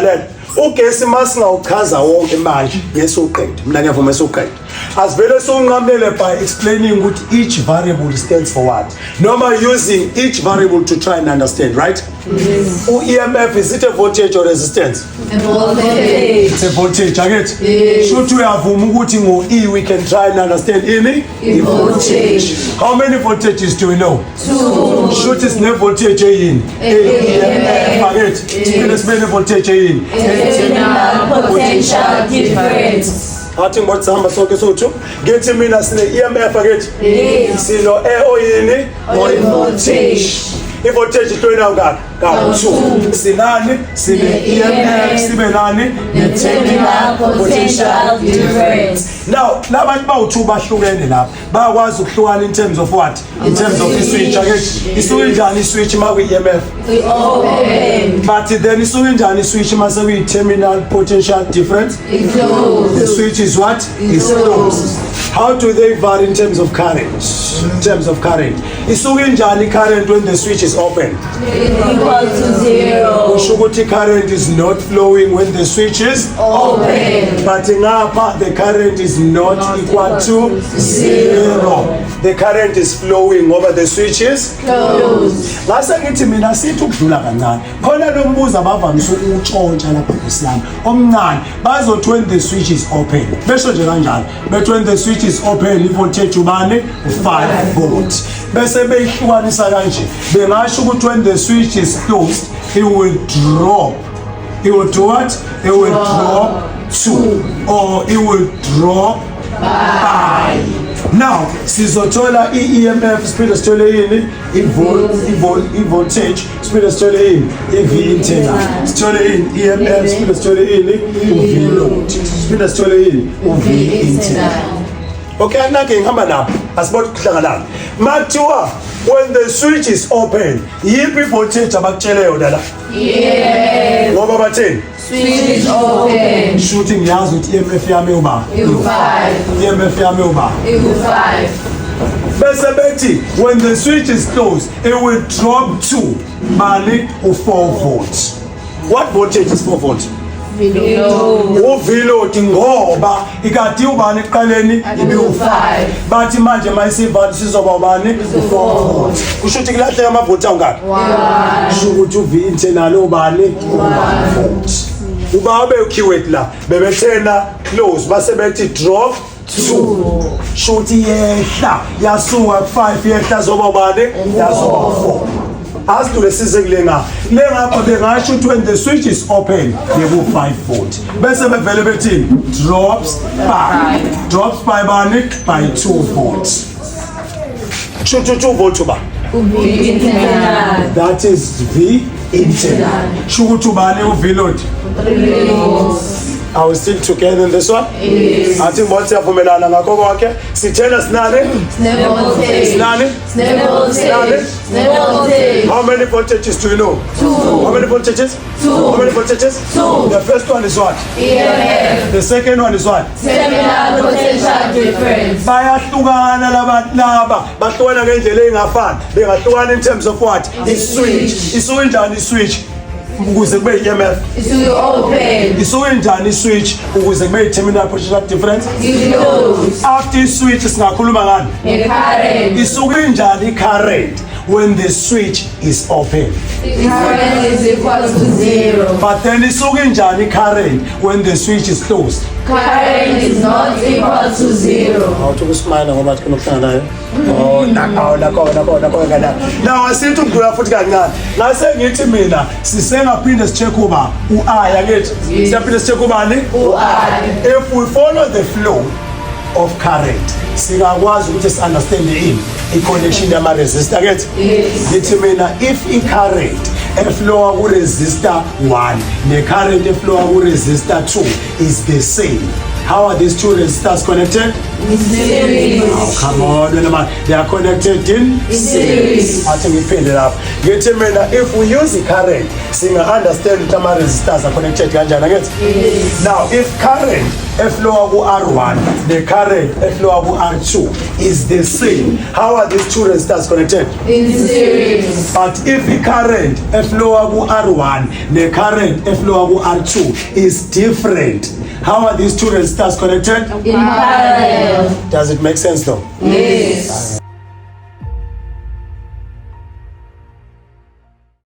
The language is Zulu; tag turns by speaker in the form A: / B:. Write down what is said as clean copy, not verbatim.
A: lalela ugesi masingawuchaza wonke manje ngesoqeda mina ngiyavuma esoqeda asivele sonqamele by explaining ukuthi each variable stands for what noma using each variable to try and understand, right? EMF, is it a voltage or resistance?
B: A voltage.
A: It's a voltage, right? Should we have E, we can try and understand any
B: voltage.
A: How many voltages do we know?
B: 2.
A: Should is no voltage in EMF, let's make a voltage in
B: potential difference.
A: Athi ngotsamba sonke sothu ngithi mina sine EMF akithi sino oyini voltage ivoltage ithola ngaka ka2 sinani sine EMF sibe nani
B: Terminal potential difference.
A: Now labantu bawu2 bahlukene lapha bayakwazi ukuhlukana in terms of what? In terms of iswitch akithi isuke njani iswitch maku EMF
B: We open.
A: but then isuke njani iswitch mase kuyi terminal potential difference
B: It closed.
A: the switch is what? Is closed. How do they vary in terms of current? In terms of current. Isuke njani current when the switch is open?
B: Equal to 0.
A: Kusho ukuthi current is not flowing when the switch is
B: Open.
A: but ngapha the current is not equal to 0. The current is flowing over the switch is
B: Closed.
A: ngase ngithi mina sithi ukudlula kancane khona lo mbuzo abavamise ukutshontsha lapha kusami omncane bazothi when the switch is open besho nje kanjalo bethi when the switch is open ivoltage ubani u5 volt bese beyihlukanisa kanje bengasho ukuthi when the switch is closed it will drop. It will do what? It will drop 2 or it will drop by. Now, sizothola EMF speed sithole yini voltage speed sithole yini V internal sithole yini EMF speed sithole yini V load speed sithole yini V internal. Okay, anake ngihamba lapho asibona ukuhlanganana mathiwa when the switch is open yiphi voltage abakutshele yona la
B: Yes.
A: ngoba bathini
B: Switch is open.
A: shooting ngiyazi ukuthi EMF yami uba
B: U5.
A: EMF yami uba
B: U5.
A: bese bethi when the switch is closed it will drop 2 bani u4 volts. What voltage is 4 volts? Uvilodi ngoba ikati ubani eqaleni ibe u5 bathi manje mayisiva sizoba ubani u4 volts. Kusho ukuthi kulahleka ama volts angaka 1 kusho ukuthi uV internal ubani 1 volt. Uba bekeyword la bebethena close base bethi drop 2 shuthi yehla yasuka 5 yehla zoba ubani yazoba 4. As to the sizelenga lenga bengasho ukuthi when the switch is open yeku 5 volt bese bevele bethi drops by bani by 2 volts. 2 volt ba
B: V internal.
A: that is V internal. Shukuthi ubani uV load?
B: 3 volts.
A: Are we still together in this one?
B: Yes.
A: Athi mbona siyavumelana ngakho konke sithena sinane
B: Snap voltage.
A: sinane
B: Snap voltage. Snap voltage.
A: how many voltages do you know?
B: 2.
A: How many voltages?
B: 2.
A: How many voltages?
B: 2.
A: The first one is what?
B: EMF.
A: The second one is what?
B: Terminal potential difference.
A: Bayahlukana labantu laba bahlukana ngendlela engafani bengahlukana in terms of what? Iswitch. Isuke njani iswitch ukuze kube EMF?
B: It will open.
A: Isuke njani iswitch ukuze kube terminal potential difference?
B: It close.
A: After iswitch singakhuluma ngani?
B: A current.
A: Isuke njani current when the switch is open?
B: The current is equal to 0.
A: But then isuke njani current when the switch is closed?
B: Current is not equal to 0.
A: Awukusimana ngoba kunokuhlangana nayo. Oh, nakho. Now asithi ukudlula futhi kancane. Ngase ngithi mina sisengaphinde sicheck uba uI yakithi. Siyaphinde sicheck ubani?
B: I.
A: If we follow the flow of current, singakwazi ukuthi si-understand i-connection yama-resistor yakithi. Ngithi mina if i-current eflowa ku-resistor 1 ne-current eflowa ku-resistor 2 is the same, how are these two resistors connected?
B: In series.
A: Oh, come on, they are connected in
B: series.
A: Athi ngiphinde lapha ngithi mina if we use i-current singa-understand ukuthi ama-resistors are connected kanjani akithi. Now if current eflowa ku-R1 ne-current eflowa ku-R2 is the same. How are these two resistors connected?
B: In series.
A: But if the current eflowa ku-R1 ne-current eflowa ku-R2 is different, how are these two resistors connected?
B: In parallel.
A: Does it make sense though?
B: Yes.